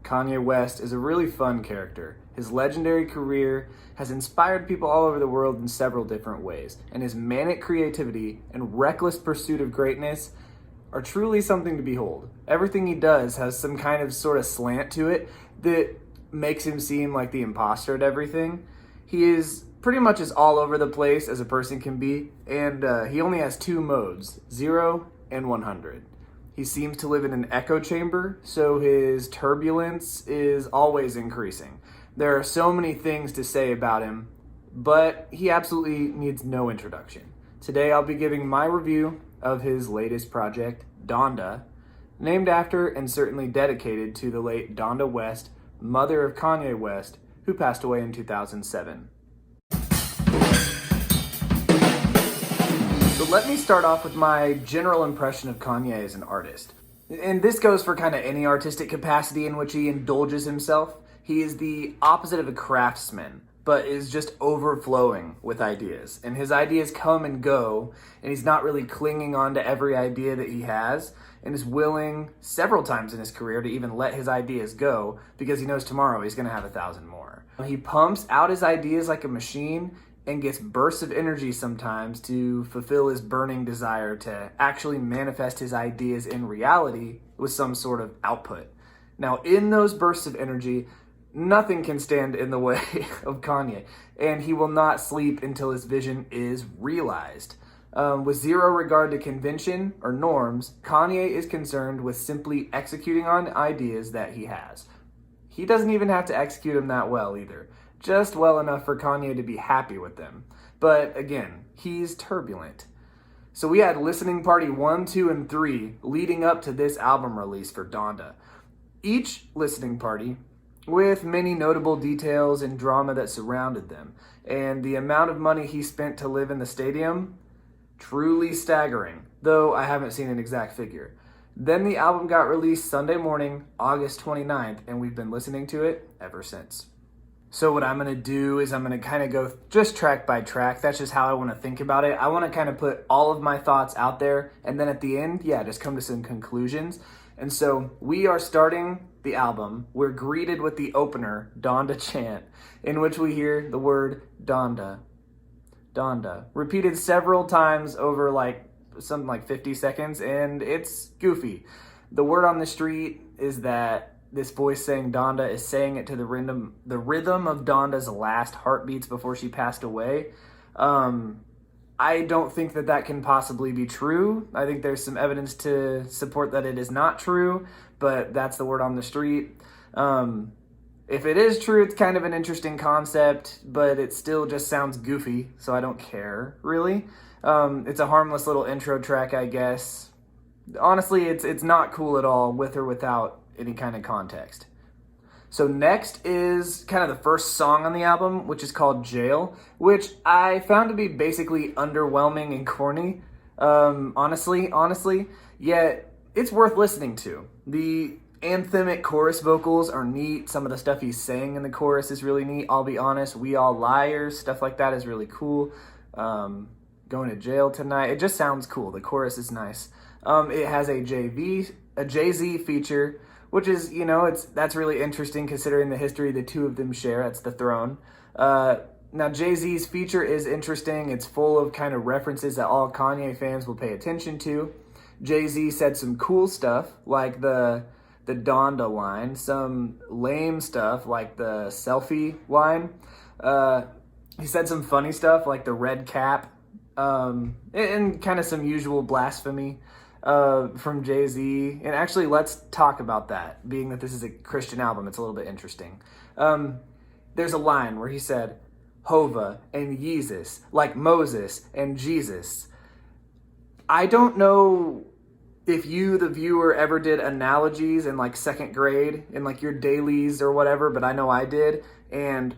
Kanye West is a really fun character. His legendary career has inspired people all over the world in several different ways, and his manic creativity and reckless pursuit of greatness are truly something to behold. Everything he does has some kind of sort of slant to it that makes him seem like the imposter at everything. He is pretty much as all over the place as a person can be, and he only has two modes, 0 and 100. He seems to live in an echo chamber, so his turbulence is always increasing. There are so many things to say about him, but he absolutely needs no introduction. Today I'll be giving my review of his latest project, Donda, named after and certainly dedicated to the late Donda West, mother of Kanye West, who passed away in 2007. So let me start off with my general impression of Kanye as an artist. And this goes for kind of any artistic capacity in which he indulges himself. He is the opposite of a craftsman, but is just overflowing with ideas. And his ideas come and go, and he's not really clinging on to every idea that he has, and is willing several times in his career to even let his ideas go because he knows tomorrow he's going to have 1,000 more. He pumps out his ideas like a machine and gets bursts of energy sometimes to fulfill his burning desire to actually manifest his ideas in reality with some sort of output. Now, in those bursts of energy, nothing can stand in the way of Kanye, and he will not sleep until his vision is realized. With zero regard to convention or norms, Kanye is concerned with simply executing on ideas that he has. He doesn't even have to execute them that well either. Just well enough for Kanye to be happy with them. But again, he's turbulent. So we had listening party 1, 2, and 3 leading up to this album release for Donda. Each listening party with many notable details and drama that surrounded them. And the amount of money he spent to live in the stadium, truly staggering, though I haven't seen an exact figure. Then the album got released Sunday morning, August 29th, and we've been listening to it ever since. So what I'm going to do is I'm going to kind of go just track by track. That's just how I want to think about it. I want to kind of put all of my thoughts out there, and then at the end, just come to some conclusions. And so we are starting the album. We're greeted with the opener, Donda chant, in which we hear the word Donda, Donda, repeated several times over something like 50 seconds, and it's goofy. The word on the street is that this voice saying Donda is saying it to the rhythm of Donda's last heartbeats before she passed away. I don't think that can possibly be true. I think there's some evidence to support that it is not true, but that's the word on the street. If it is true, it's kind of an interesting concept, but it still just sounds goofy, so I don't care, really. It's a harmless little intro track, I guess. Honestly, it's not cool at all, with or without any kind of context. So next is kind of the first song on the album, which is called Jail, which I found to be basically underwhelming and corny, honestly, yet it's worth listening to. The anthemic chorus vocals are neat. Some of the stuff he's saying in the chorus is really neat. I'll be honest, We All Liars, stuff like that is really cool. Going to jail tonight, it just sounds cool. The chorus is nice. It has a Jay-Z feature, which is, that's really interesting considering the history the two of them share. That's the throne. Now, Jay-Z's feature is interesting. It's full of kind of references that all Kanye fans will pay attention to. Jay-Z said some cool stuff, like the Donda line, some lame stuff, like the selfie line. He said some funny stuff, like the red cap, and kind of some usual blasphemy from Jay-Z. And actually, let's talk about that, being that this is a Christian album. It's a little bit interesting. There's a line where he said, Hova and Yeezus, like Moses and Jesus. I don't know if you, the viewer, ever did analogies in second grade, in your dailies or whatever, but I know I did. And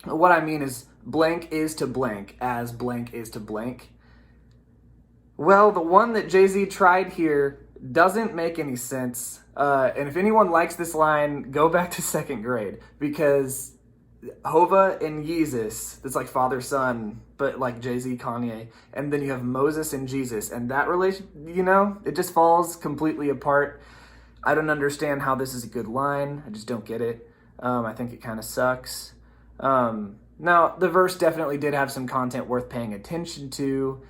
what I mean is blank is to blank as blank is to blank. Well, the one that Jay-Z tried here doesn't make any sense. And if anyone likes this line, go back to second grade, because Hova and Yeezus, that's like father son, but like Jay-Z, Kanye, and then you have Moses and Jesus, and that relation, it just falls completely apart. I don't understand how this is a good line. I just don't get it. I think it kind of sucks. Now, the verse definitely did have some content worth paying attention to.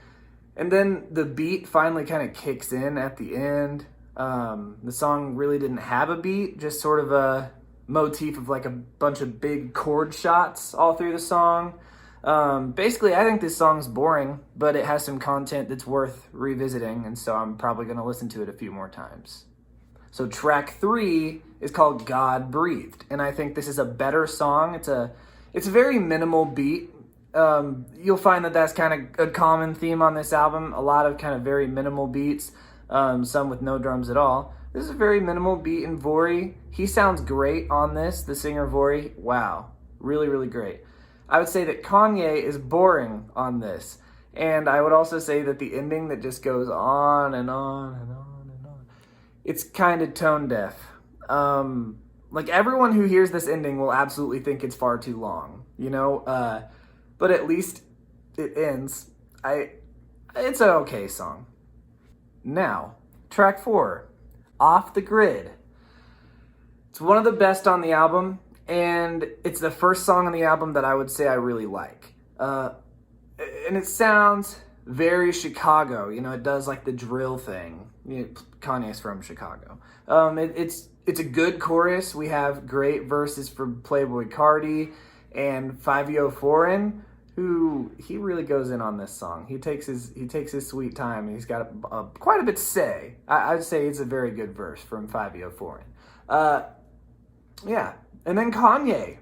And then the beat finally kind of kicks in at the end. The song really didn't have a beat, just sort of a motif of like a bunch of big chord shots all through the song. Basically, I think this song's boring, but it has some content that's worth revisiting, and so I'm probably going to listen to it a few more times. So track 3 is called God Breathed, and I think this is a better song. It's a very minimal beat. You'll find that that's kind of a common theme on this album. A lot of kind of very minimal beats, some with no drums at all. This is a very minimal beat, and Vori, he sounds great on this. The singer Vori, wow, really, really great. I would say that Kanye is boring on this, and I would also say that the ending that just goes on and on and on and on, it's kind of tone deaf. Like everyone who hears this ending will absolutely think it's far too long, you know? But at least it ends. It's an okay song. Now, track 4, Off the Grid. It's one of the best on the album, and it's the first song on the album that I would say I really like. And it sounds very Chicago. You know, it does like the drill thing. You know, Kanye's from Chicago. It's a good chorus. We have great verses from Playboi Carti and 5Yo Foreign, who he really goes in on this song. He takes his sweet time. He's got quite a bit to say. I'd say it's a very good verse from 5Yo Foreign. Yeah, and then Kanye.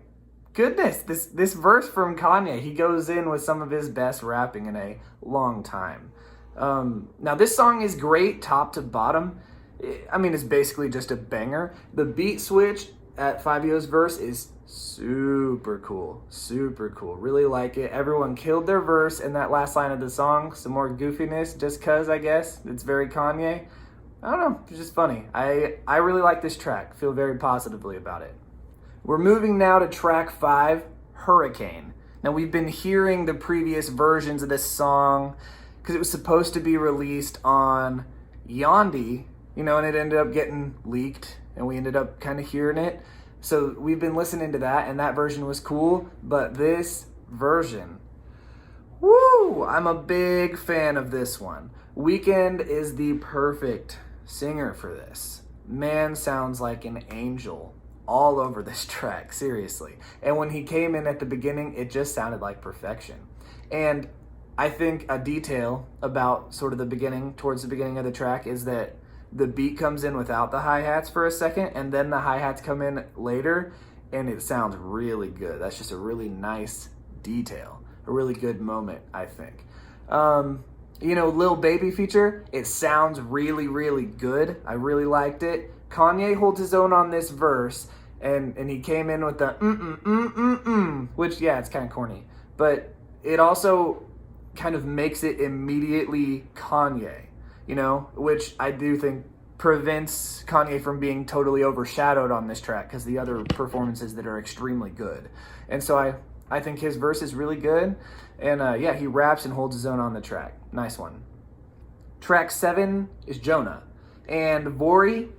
Goodness, this verse from Kanye, he goes in with some of his best rapping in a long time. Now this song is great top to bottom. I mean, it's basically just a banger. The beat switch at 5Yo's verse is super cool. Super cool. Really like it. Everyone killed their verse in that last line of the song. Some more goofiness, just cause, I guess. It's very Kanye. I don't know. It's just funny. I really like this track. Feel very positively about it. We're moving now to track 5, Hurricane. Now, we've been hearing the previous versions of this song because it was supposed to be released on Yandhi, you know, and it ended up getting leaked, and we ended up kind of hearing it. So we've been listening to that, and that version was cool, but this version, woo, I'm a big fan of this one. Weeknd is the perfect singer for this. Man sounds like an angel all over this track, seriously. And when he came in at the beginning, it just sounded like perfection. And I think a detail about sort of the beginning, towards the beginning of the track, is that the beat comes in without the hi-hats for a second, and then the hi-hats come in later, and it sounds really good. That's just a really nice detail, a really good moment, I think. You know, Lil Baby feature, it sounds really, really good. I really liked it. Kanye holds his own on this verse, and he came in with the which, yeah, it's kind of corny. But it also kind of makes it immediately Kanye, you know, which I do think prevents Kanye from being totally overshadowed on this track because the other performances that are extremely good. And so I think his verse is really good. And yeah, he raps and holds his own on the track. Nice one. Track 7 is Jonah. And Vori,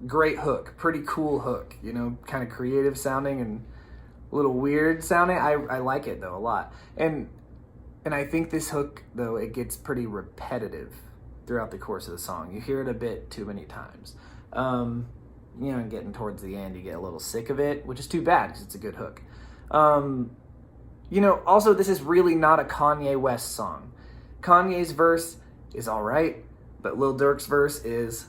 great hook. Pretty cool hook. You know, kind of creative sounding and a little weird sounding. I like it, though, a lot. And I think this hook, though, it gets pretty repetitive throughout the course of the song. You hear it a bit too many times. You know, getting towards the end, you get a little sick of it, which is too bad because it's a good hook. You know, also, this is really not a Kanye West song. Kanye's verse is all right, but Lil Durk's verse is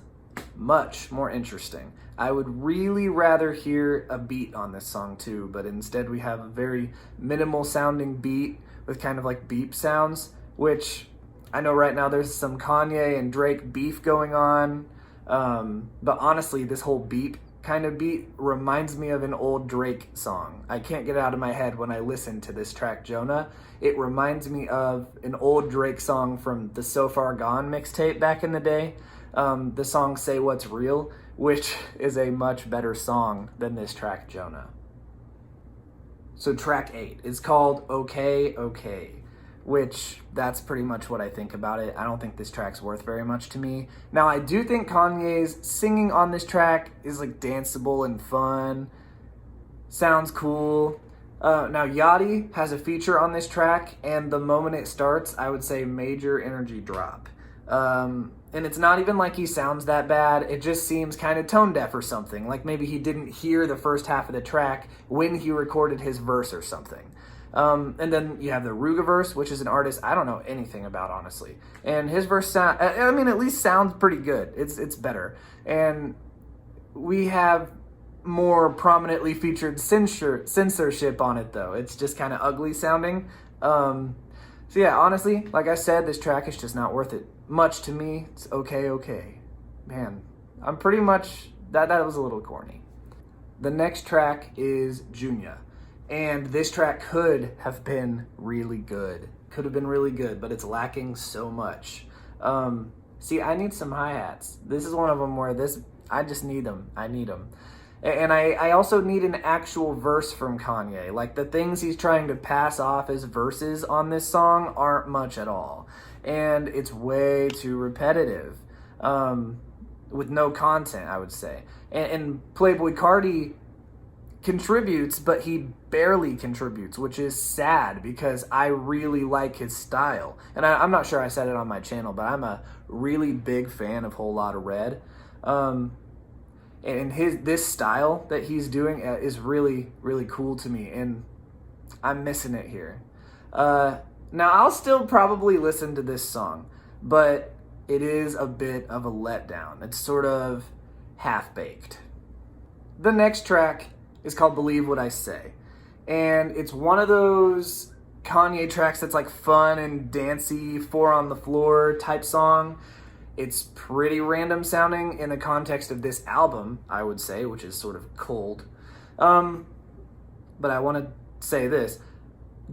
much more interesting. I would really rather hear a beat on this song too, but instead we have a very minimal sounding beat with kind of like beep sounds, which I know right now there's some Kanye and Drake beef going on, but honestly, this whole beep kind of beat reminds me of an old Drake song. I can't get it out of my head when I listen to this track, Jonah. It reminds me of an old Drake song from the So Far Gone mixtape back in the day. The song Say What's Real, which is a much better song than this track, Jonah. So track 8 is called Okay, Okay. which that's pretty much what I think about it. I don't think this track's worth very much to me. Now, I do think Kanye's singing on this track is like danceable and fun. Sounds cool. Now, Yachty has a feature on this track, and the moment it starts, I would say major energy drop. And it's not even like he sounds that bad. It just seems kind of tone deaf or something. Like maybe he didn't hear the first half of the track when he recorded his verse or something. And then you have the Ruga verse, which is an artist I don't know anything about, honestly. And his verse at least sounds pretty good. It's better. And we have more prominently featured censorship on it, though. It's just kind of ugly sounding. So yeah, honestly, like I said, this track is just not worth it much to me. It's okay. Man, I'm pretty much, that was a little corny. The next track is Junya. And this track could have been really good. Could have been really good, but it's lacking so much. See, I need some hi-hats. This is one of them where I just need them. I need them. And I also need an actual verse from Kanye. Like, the things he's trying to pass off as verses on this song aren't much at all. And it's way too repetitive. With no content, I would say. And Playboi Carti contributes, but he barely contributes, which is sad because I really like his style. And I'm not sure I said it on my channel, but I'm a really big fan of Whole Lotta Red. And this style that he's doing is really, really cool to me, and I'm missing it here. Now, I'll still probably listen to this song, but it is a bit of a letdown. It's sort of half-baked. The next track is called Believe What I Say, and it's one of those Kanye tracks that's like fun and dancey, four on the floor type song. It's pretty random sounding in the context of this album, I would say, which is sort of cold. But I want to say this.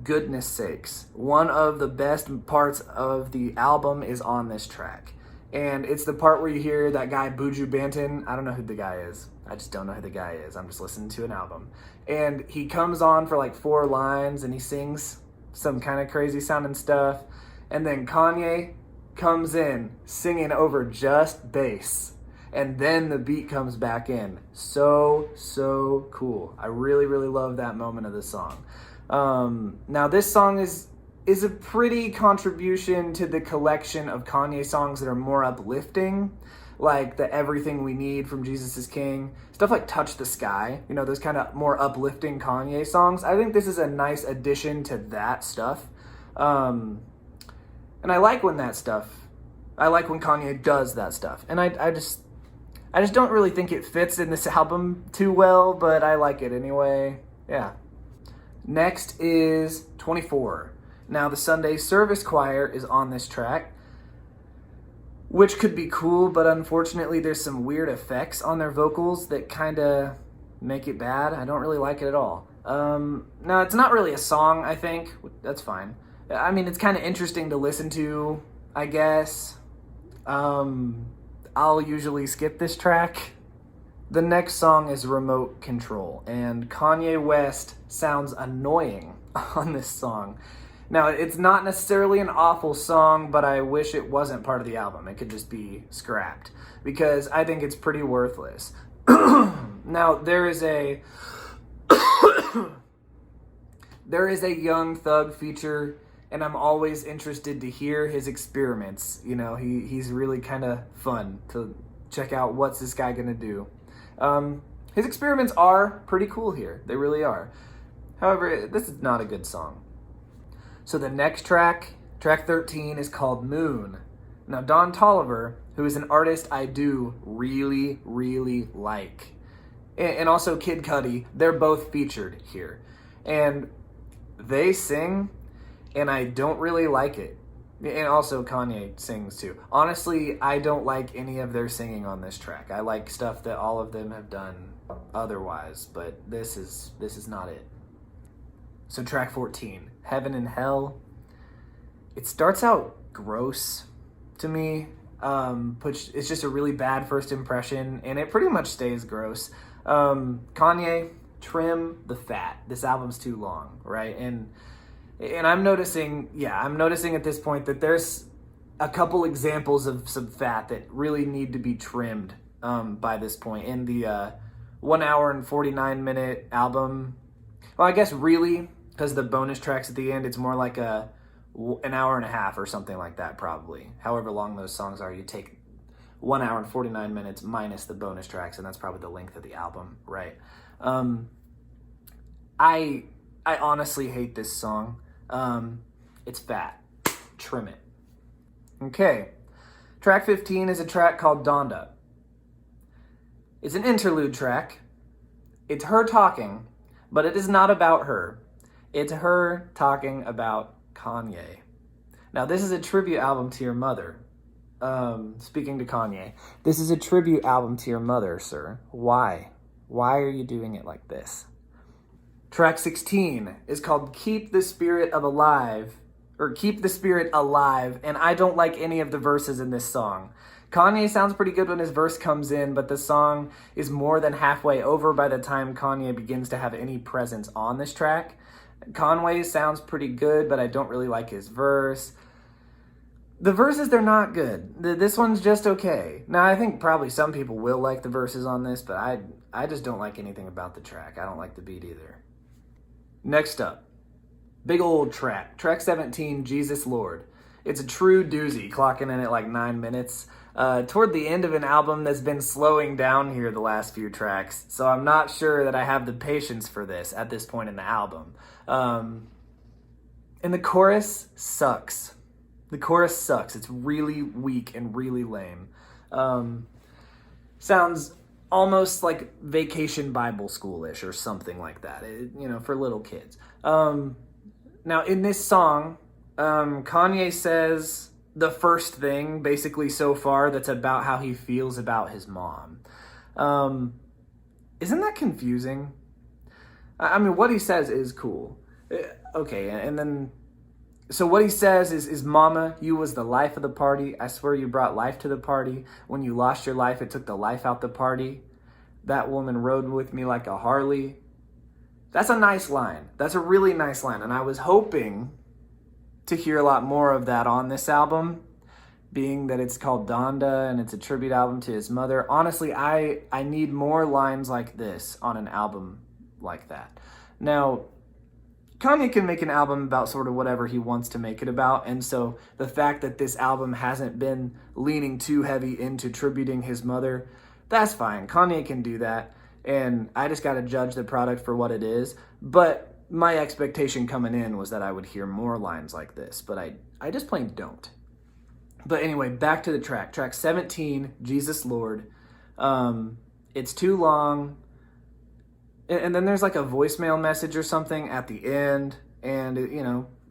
Goodness sakes. One of the best parts of the album is on this track. And it's the part where you hear that guy, Buju Banton. I don't know who the guy is. I just don't know who the guy is. I'm just listening to an album. And he comes on for like 4 lines and he sings some kind of crazy sounding stuff. And then Kanye comes in singing over just bass, and then the beat comes back in. So cool. I really love that moment of the song. Now this song is a pretty contribution to the collection of Kanye songs that are more uplifting, like the Everything We Need from Jesus is King, stuff like Touch the Sky, those kind of more uplifting Kanye songs. I think this is a nice addition to that stuff. And I like when Kanye does that stuff. And I just don't really think it fits in this album too well, but I like it anyway. Yeah. Next is 24. Now, the Sunday Service Choir is on this track, which could be cool, but unfortunately there's some weird effects on their vocals that kind of make it bad. I don't really like it at all. Now, it's not really a song, I think. That's fine. I mean, it's kind of interesting to listen to, I guess. I'll usually skip this track. The next song is Remote Control, and Kanye West sounds annoying on this song. Now, it's not necessarily an awful song, but I wish it wasn't part of the album. It could just be scrapped, because I think it's pretty worthless. Now, there is a Young Thug feature, and I'm always interested to hear his experiments. He's really kind of fun to check out. What's this guy gonna do? His experiments are pretty cool here. They really are. However, this is not a good song. So the next track 13, is called Moon. Now, Don Toliver, who is an artist I do really like, and also Kid Cudi, they're both featured here. And they sing, and I don't really like it. And also Kanye sings too. Honestly, I don't like any of their singing on this track. I like stuff that all of them have done otherwise, but this is not it. So track 14, Heaven and Hell. It starts out gross to me. It's just a really bad first impression, and it pretty much stays gross. Kanye, trim the fat. This album's too long, right? And And I'm noticing at this point that there's a couple examples of some fat that really need to be trimmed by this point in the 1 hour and 49-minute album. Well, I guess really, because the bonus tracks at the end, it's more like an hour and a half or something like that, probably. However long those songs are, you take 1 hour and 49 minutes minus the bonus tracks, and that's probably the length of the album, right? I honestly hate this song. It's fat. Trim it. Okay. Track 15 is a track called Donda. It's an interlude track. It's her talking, but it is not about her. It's her talking about Kanye. Now, this is a tribute album to your mother. Speaking to Kanye, this is a tribute album to your mother, sir. Why? Why are you doing it like this? Track 16 is called Keep the Spirit Alive, and I don't like any of the verses in this song. Kanye sounds pretty good when his verse comes in, but the song is more than halfway over by the time Kanye begins to have any presence on this track. Conway sounds pretty good, but I don't really like his verse. The verses, they're not good. This one's just okay. Now, I think probably some people will like the verses on this, but I just don't like anything about the track. I don't like the beat either. Next up, big old track. Track 17, Jesus Lord. It's a true doozy, clocking in at like 9 minutes. Toward the end of an album that's been slowing down here the last few tracks, so I'm not sure that I have the patience for this at this point in the album. And the chorus sucks. It's really weak and really lame. Sounds almost like Vacation Bible School-ish or something like that, for little kids. Now, in this song, Kanye says the first thing, basically so far, that's about how he feels about his mom. Isn't that confusing? I mean, what he says is cool. Okay, and then... So what he says is, Mama, you was the life of the party. I swear you brought life to the party. When you lost your life, it took the life out the party. That woman rode with me like a Harley. That's a nice line. That's a really nice line. And I was hoping to hear a lot more of that on this album, being that it's called Donda and it's a tribute album to his mother. Honestly, I need more lines like this on an album like that. Now, Kanye can make an album about sort of whatever he wants to make it about, and so the fact that this album hasn't been leaning too heavy into tributing his mother, that's fine. Kanye can do that, and I just got to judge the product for what it is. But my expectation coming in was that I would hear more lines like this, but I just plain don't. But anyway, back to the track. Track 17, Jesus Lord. It's too long. And then there's like a voicemail message or something at the end, and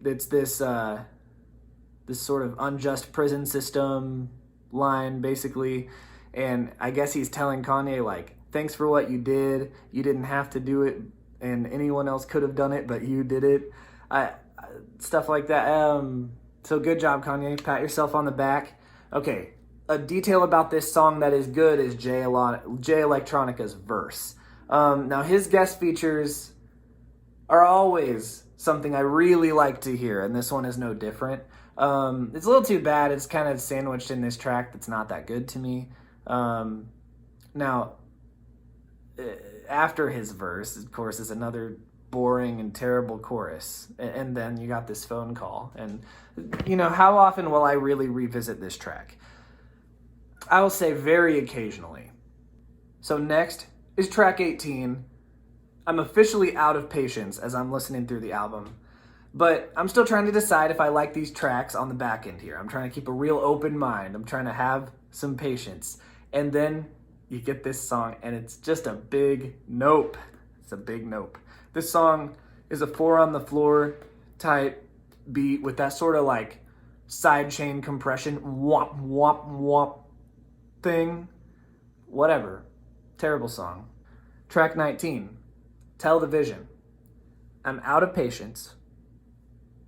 it's this sort of unjust prison system line basically, and I guess he's telling Kanye like, thanks for what you did. You didn't have to do it, and anyone else could have done it, but you did it. Stuff like that. So good job, Kanye. Pat yourself on the back. Okay, a detail about this song that is good is Jay Electronica's verse. Now, his guest features are always something I really like to hear, and this one is no different. It's a little too bad. It's kind of sandwiched in this track that's not that good to me. Now, after his verse, of course, is another boring and terrible chorus, and then you got this phone call. And, how often will I really revisit this track? I will say very occasionally. So next is track 18. I'm officially out of patience as I'm listening through the album, but I'm still trying to decide if I like these tracks on the back end here. I'm trying to keep a real open mind. I'm trying to have some patience. And then you get this song, and it's just a big nope. It's a big nope. This song is a 4 on the floor type beat with that sort of like sidechain compression, whop, whop, whop thing. Whatever. Terrible song. Track 19, Tell the Vision. I'm out of patience.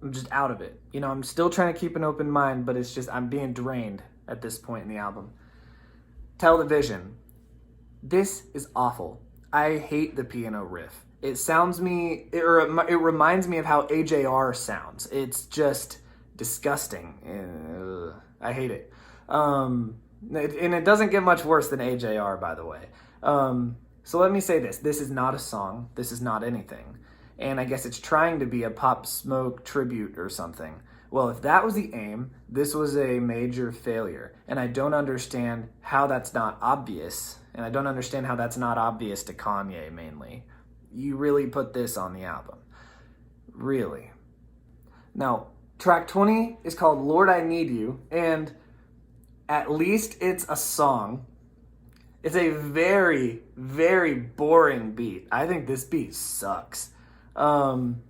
I'm just out of it. I'm still trying to keep an open mind, but it's just, I'm being drained at this point in the album. Tell the Vision. This is awful. I hate the piano riff. It reminds me of how AJR sounds. It's just disgusting. Ugh, I hate it. And it doesn't get much worse than AJR, by the way. So let me say this. This is not a song. This is not anything. And I guess it's trying to be a Pop Smoke tribute or something. Well, if that was the aim, this was a major failure. And I don't understand how that's not obvious. And I don't understand how that's not obvious to Kanye, mainly. You really put this on the album. Really. Now, track 20 is called Lord, I Need You. And at least it's a song. It's a very, very boring beat. I think this beat sucks. One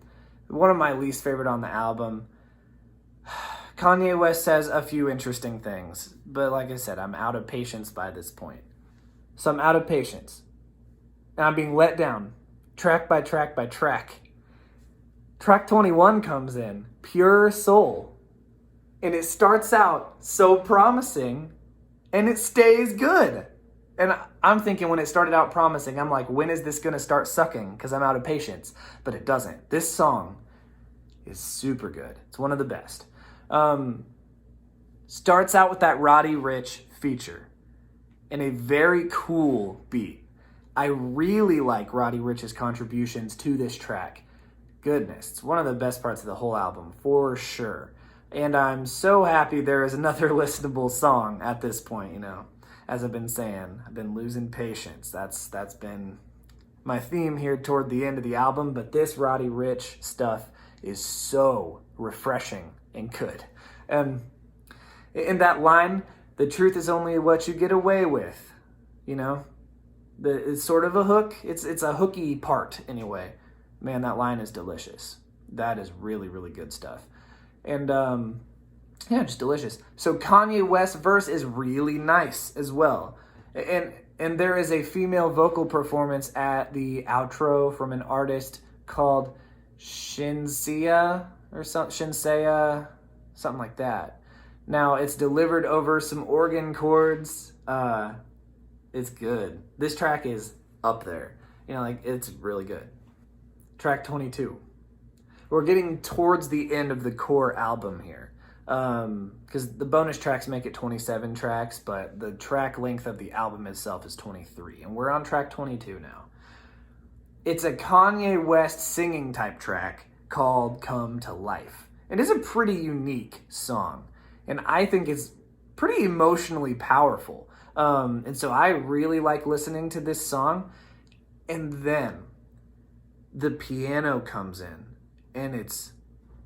of my least favorite on the album. Kanye West says a few interesting things, but like I said, I'm out of patience by this point. So I'm out of patience. And I'm being let down, track by track by track. Track 21 comes in, Pure Soul. And it starts out so promising, and it stays good. And I'm thinking when it started out promising, I'm like, when is this going to start sucking? Because I'm out of patience. But it doesn't. This song is super good. It's one of the best. Starts out with that Roddy Ricch feature and a very cool beat. I really like Roddy Ricch's contributions to this track. Goodness, it's one of the best parts of the whole album, for sure. And I'm so happy there is another listenable song at this point, you know. As I've been saying, I've been losing patience. That's been my theme here toward the end of the album, but this Roddy Ricch stuff is so refreshing and good. And in that line, the truth is only what you get away with, you know? It's sort of a hook. It's a hooky part anyway. Man, that line is delicious. That is really, really good stuff. And yeah, just delicious. So Kanye West's verse is really nice as well. And there is a female vocal performance at the outro from an artist called Shinsea, something like that. Now, it's delivered over some organ chords. It's good. This track is up there. You know, like, it's really good. Track 22. We're getting towards the end of the core album here. Because the bonus tracks make it 27 tracks, but the track length of the album itself is 23. And we're on track 22 now. It's a Kanye West singing type track called Come to Life. It is a pretty unique song, and I think it's pretty emotionally powerful. And so I really like listening to this song. And then the piano comes in, and it's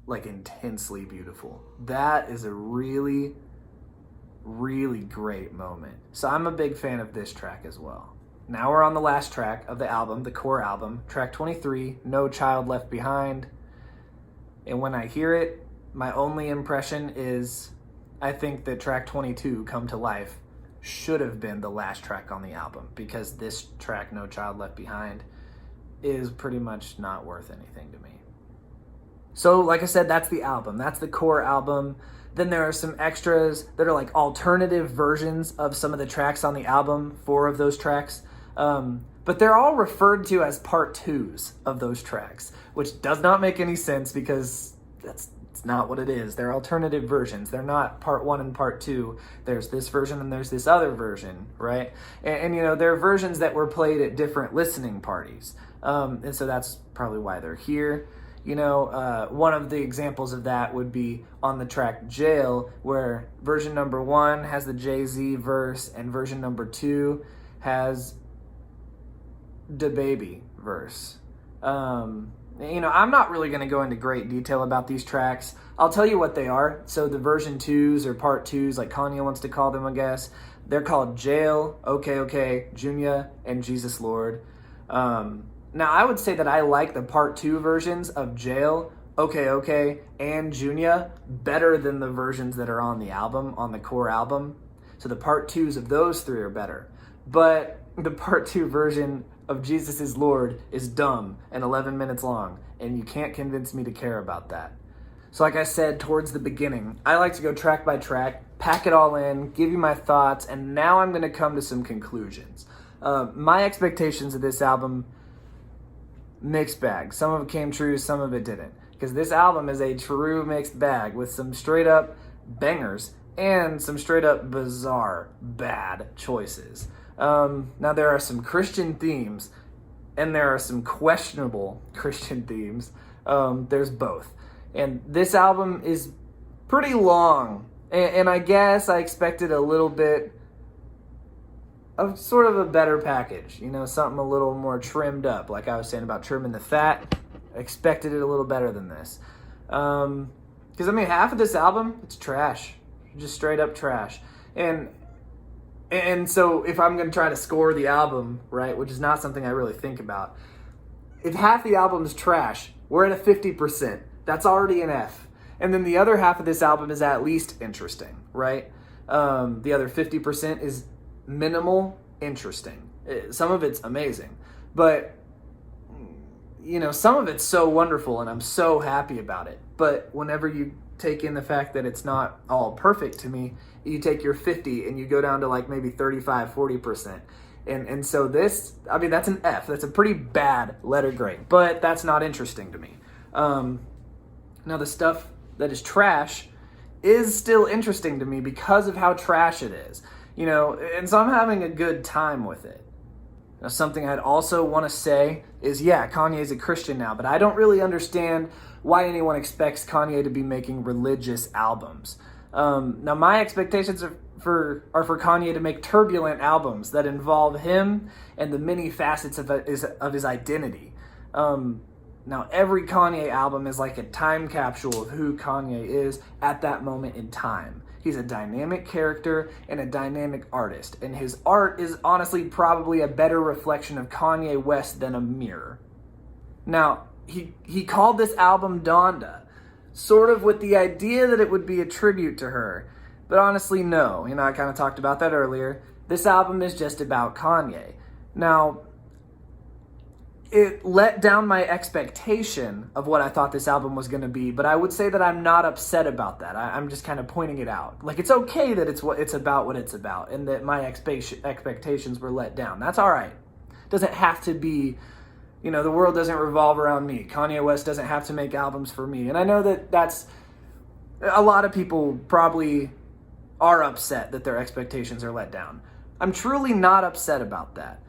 like intensely beautiful. That is a really, really great moment. So I'm a big fan of this track as well. Now we're on the last track of the album, the core album, track 23, No Child Left Behind. And when I hear it, my only impression is I think that track 22, Come to Life, should have been the last track on the album, because this track, No Child Left Behind, is pretty much not worth anything to me. So, like I said, that's the album. That's the core album. Then there are some extras that are like alternative versions of some of the tracks on the album, 4 of those tracks. But they're all referred to as part 2s of those tracks, which does not make any sense because it's not what it is. They're alternative versions. They're not part 1 and part 2. There's this version and there's this other version, right? And you know, they're versions that were played at different listening parties. And so that's probably why they're here. You know, one of the examples of that would be on the track Jail, where version number 1 has the Jay-Z verse and version number 2 has DaBaby verse. You know, I'm not really going to go into great detail about these tracks. I'll tell you what they are. So the version 2s or part 2s, like Kanye wants to call them, I guess, they're called Jail, Okay Okay, Junior, and Jesus Lord. Now, I would say that I like the part 2 versions of Jail, Okay Okay, and Junior better than the versions that are on the album, on the core album. So the part 2s of those 3 are better. But the part 2 version of Jesus is Lord is dumb and 11 minutes long, and you can't convince me to care about that. So like I said towards the beginning, I like to go track by track, pack it all in, give you my thoughts, and now I'm going to come to some conclusions. My expectations of this album mixed bag. Some of it came true, some of it didn't. Because this album is a true mixed bag with some straight up bangers and some straight up bizarre bad choices. Now there are some Christian themes and there are some questionable Christian themes. There's both. And this album is pretty long. And I guess I expected a little bit of sort of a better package. You know, something a little more trimmed up. Like I was saying about trimming the fat. I expected it a little better than this. Because, I mean, half of this album, it's trash. Just straight up trash. And so if I'm going to try to score the album, right, which is not something I really think about, if half the album's trash, we're at a 50%. That's already an F. And then the other half of this album is at least interesting, right? The other 50% is minimal interesting. Some of it's amazing. But, you know, some of it's so wonderful and I'm so happy about it. But whenever you take in the fact that it's not all perfect to me, you take your 50 and you go down to like maybe 35, 40%. And so this, I mean, that's an F. That's a pretty bad letter grade, but that's not interesting to me. Now the stuff that is trash is still interesting to me because of how trash it is, you know, and so I'm having a good time with it. Now, something I'd also want to say is, yeah, Kanye's a Christian now, but I don't really understand why anyone expects Kanye to be making religious albums. Now, my expectations are for Kanye to make turbulent albums that involve him and the many facets of his identity. Now, every Kanye album is like a time capsule of who Kanye is at that moment in time. He's a dynamic character and a dynamic artist, and his art is honestly probably a better reflection of Kanye West than a mirror. Now, he called this album Donda, sort of with the idea that it would be a tribute to her, but honestly, no. You know, I kind of talked about that earlier. This album is just about Kanye. Now, it let down my expectation of what I thought this album was going to be, but I would say that I'm not upset about that. I'm just kind of pointing it out. Like, it's okay that it's about what it's about, and that my expectations were let down. That's all right. It doesn't have to be, you know, the world doesn't revolve around me. Kanye West doesn't have to make albums for me. And I know that that's, a lot of people probably are upset that their expectations are let down. I'm truly not upset about that.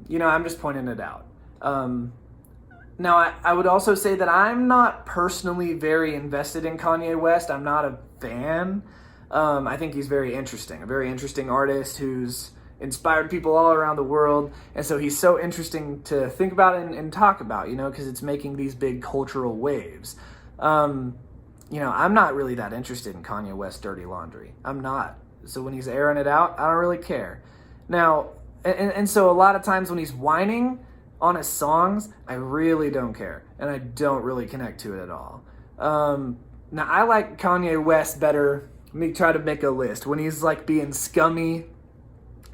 You know, I'm just pointing it out. Now, I would also say that I'm not personally very invested in Kanye West. I'm not a fan. I think he's very interesting, a very interesting artist who's inspired people all around the world. And so he's so interesting to think about and talk about, you know, because it's making these big cultural waves. You know, I'm not really that interested in Kanye West's dirty laundry. I'm not. So when he's airing it out, I don't really care. Now, and so a lot of times when he's whining on his songs, I really don't care. And I don't really connect to it at all. Now, I like Kanye West better. Let me try to make a list. When he's like being scummy,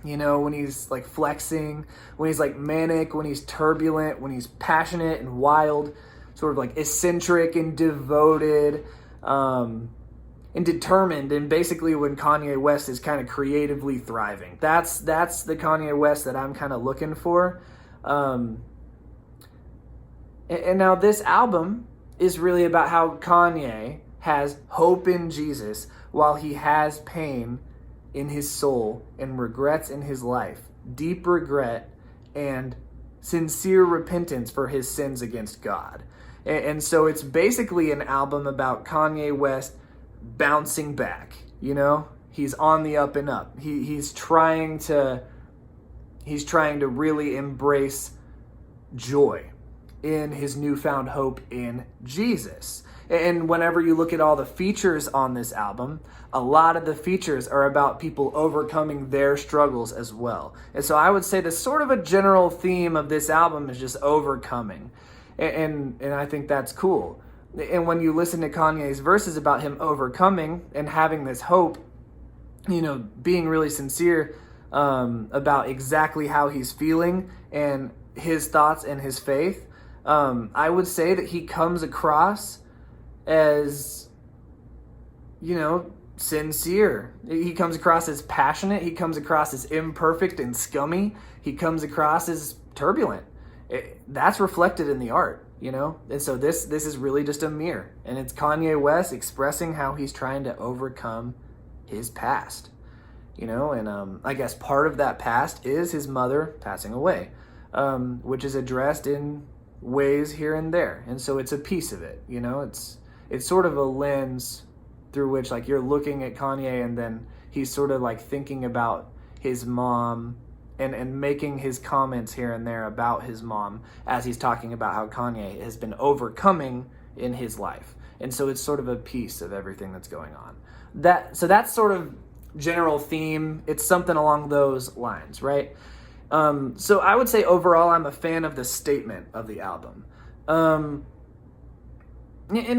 you know, when he's like flexing, when he's like manic, when he's turbulent, when he's passionate and wild, sort of like eccentric and devoted, and determined, and basically when Kanye West is kind of creatively thriving. That's the Kanye West that I'm kind of looking for. And now this album is really about how Kanye has hope in Jesus while he has pain in his soul and regrets in his life, deep regret and sincere repentance for his sins against God. And so it's basically an album about Kanye West bouncing back, you know? He's on the up and up. He's trying to really embrace joy in his newfound hope in Jesus. And whenever you look at all the features on this album, a lot of the features are about people overcoming their struggles as well. And so I would say the sort of a general theme of this album is just overcoming. And I think that's cool. And when you listen to Kanye's verses about him overcoming and having this hope, you know, being really sincere about exactly how he's feeling and his thoughts and his faith, I would say that he comes across as, you know, sincere. He comes across as passionate. He comes across as imperfect and scummy. He comes across as turbulent. that's reflected in the art, you know? And so this is really just a mirror. And it's Kanye West expressing how he's trying to overcome his past, you know? And I guess part of that past is his mother passing away, which is addressed in ways here and there. And so it's a piece of it, you know? It's sort of a lens through which, like, you're looking at Kanye, and then he's sort of like thinking about his mom and making his comments here and there about his mom as he's talking about how Kanye has been overcoming in his life. And so it's sort of a piece of everything that's going on. So that's sort of general theme. It's something along those lines, right? So I would say overall, I'm a fan of the statement of the album. And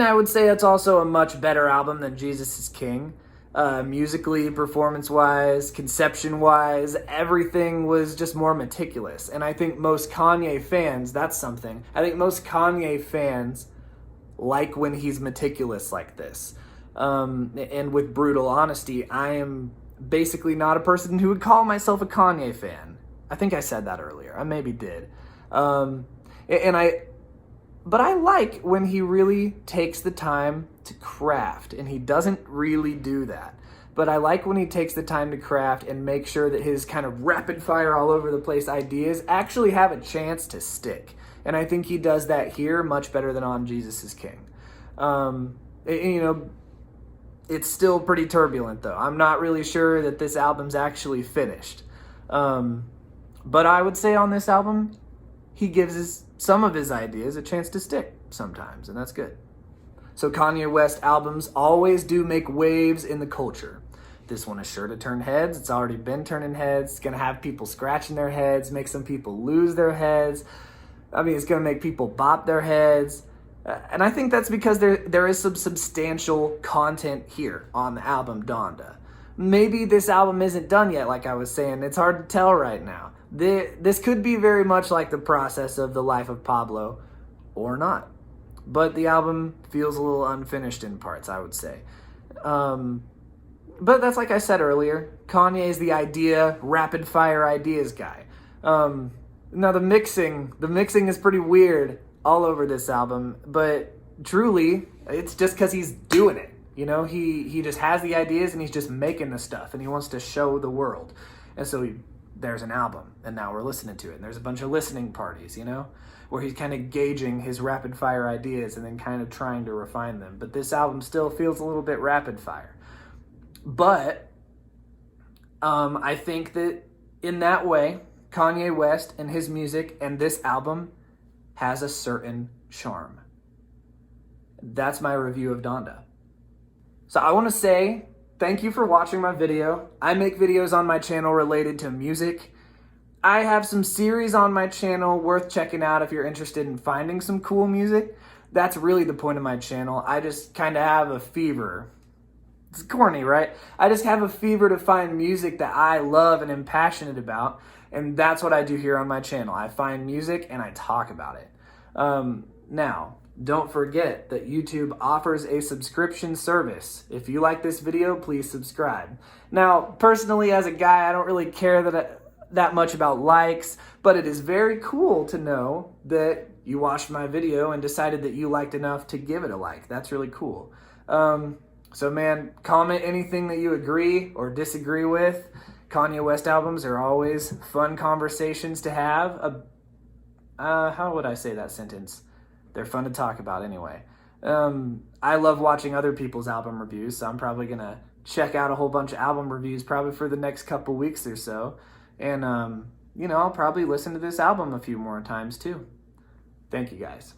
I would say it's also a much better album than Jesus is King. Musically, performance-wise, conception-wise, everything was just more meticulous. And I think most Kanye fans, that's something. I think most Kanye fans like when he's meticulous like this. And with brutal honesty, I am basically not a person who would call myself a Kanye fan. I think I said that earlier. I maybe did. But I like when he really takes the time to craft, and he doesn't really do that. But I like when he takes the time to craft and make sure that his kind of rapid fire all over the place ideas actually have a chance to stick. And I think he does that here much better than on Jesus is King. You know, it's still pretty turbulent though. I'm not really sure that this album's actually finished. But I would say on this album, he gives some of his ideas a chance to stick sometimes, and that's good. So Kanye West albums always do make waves in the culture. This one is sure to turn heads. It's already been turning heads. It's going to have people scratching their heads, make some people lose their heads. I mean, it's going to make people bop their heads. And I think that's because there is some substantial content here on the album Donda. Maybe this album isn't done yet, like I was saying. It's hard to tell right now. This could be very much like the process of the life of Pablo, or not. But the album feels a little unfinished in parts, I would say. But that's like I said earlier. Kanye is the rapid fire ideas guy. Now the mixing is pretty weird all over this album, but truly, it's just because he's doing it. You know, he just has the ideas and he's just making the stuff and he wants to show the world. And so there's an album, and now we're listening to it. And there's a bunch of listening parties, you know, where he's kind of gauging his rapid fire ideas and then kind of trying to refine them. But this album still feels a little bit rapid fire. But I think that in that way, Kanye West and his music and this album has a certain charm. That's my review of Donda. So I want to say thank you for watching my video. I make videos on my channel related to music. I have some series on my channel worth checking out if you're interested in finding some cool music. That's really the point of my channel. I just kind of have a fever. It's corny, right? I just have a fever to find music that I love and am passionate about. And that's what I do here on my channel. I find music and I talk about it. Now, don't forget that YouTube offers a subscription service. If you like this video, please subscribe. Now, personally, as a guy, I don't really care that much about likes, but it is very cool to know that you watched my video and decided that you liked enough to give it a like. That's really cool. So man, comment anything that you agree or disagree with. Kanye West albums are always fun conversations to have. How would I say that sentence? They're fun to talk about anyway. I love watching other people's album reviews, so I'm probably going to check out a whole bunch of album reviews probably for the next couple weeks or so. And, you know, I'll probably listen to this album a few more times too. Thank you guys.